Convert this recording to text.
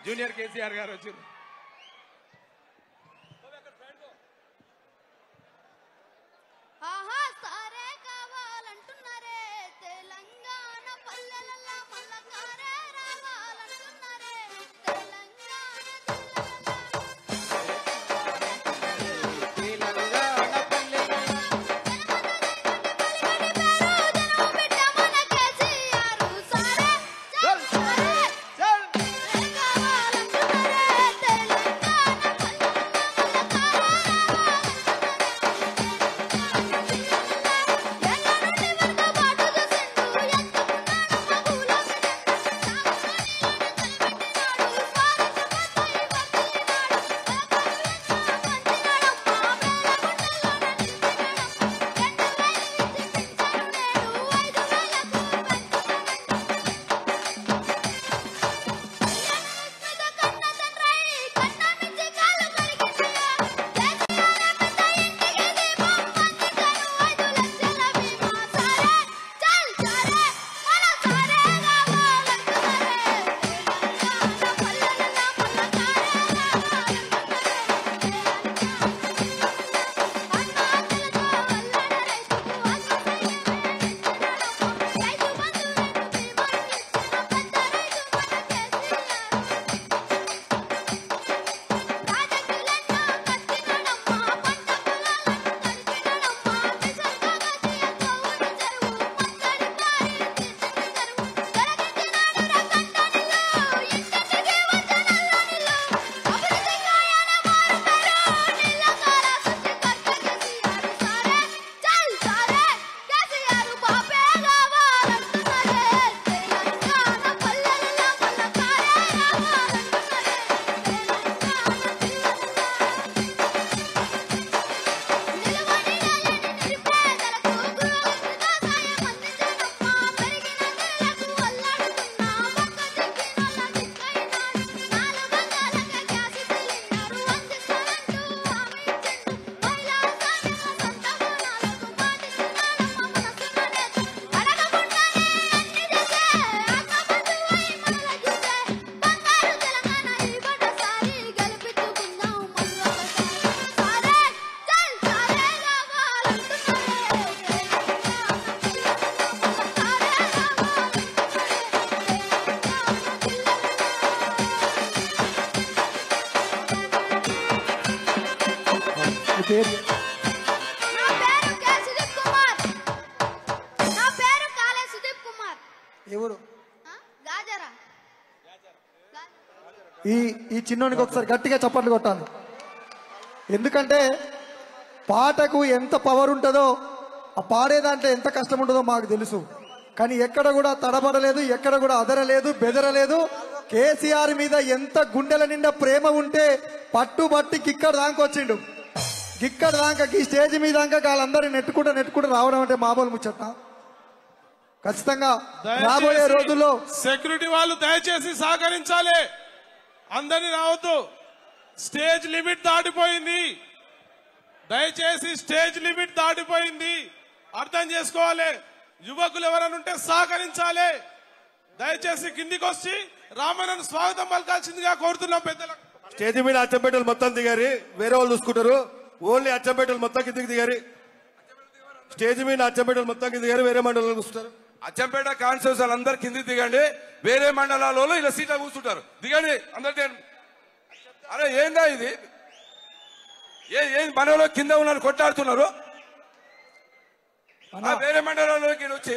Junior KCR గారు వచ్చారు. ఈ చిన్నోనికి ఒకసారి గట్టిగా చప్పట్లు కొట్టాలి. ఎందుకంటే పాటకు ఎంత పవర్ ఉంటుందో ఆ పాడే దాంట్లో ఎంత కష్టం ఉంటుందో మాకు తెలుసు. కానీ ఎక్కడ కూడా తడబడలేదు, ఎక్కడ కూడా అదరలేదు, బెదరలేదు. కేసీఆర్ మీద ఎంత గుండెల నిండా ప్రేమ ఉంటే పట్టుబట్టి గిక్కడ దాకా వచ్చిండు. గిక్కడ దాకా ఈ స్టేజ్ మీద దాకా వాళ్ళందరూ నెట్టుకుంటూ రావడం అంటే మామూలు ముచ్చట. ఖచ్చితంగా రాబోయే రోజుల్లో సెక్యూరిటీ వాళ్ళు దయచేసి సహకరించాలి. అందరినీ రావద్దు. స్టేజ్ లిమిట్ దాటిపోయింది. దయచేసి స్టేజ్ లిమిట్ దాటిపోయింది, అర్థం చేసుకోవాలి. యువకులు ఎవరైనా ఉంటే సహకరించాలి. దయచేసి కిందికి వచ్చి రామన్నను స్వాగతం పలకాల్సిందిగా కోరుతున్నాం. పెద్దలకు స్టేజ్ మీద అచ్చంపేటలు మొత్తం దిగారి, వేరే వాళ్ళు చూసుకుంటారు. ఓన్లీ అచ్చంపేటలు మొత్తం కిందికి దిగారి. స్టేజ్ మీద అచ్చంపేటలు మొత్తం కింద దిగారు, వేరే మండలాలు కూర్చుంటారు. అచ్చంపేట కాన్స్టిట్యూన్సీ అందరు కిందికి దిగండి. వేరే మండలాలలో ఇలా సీట్ల కూర్చుంటారు. దిగండి అందరికీ. అరే ఏందా ఇది? ఏం మనలో కింద ఉన్నారు కొట్టాడుతున్నారు. వేరే మండలాల్లోకి వచ్చి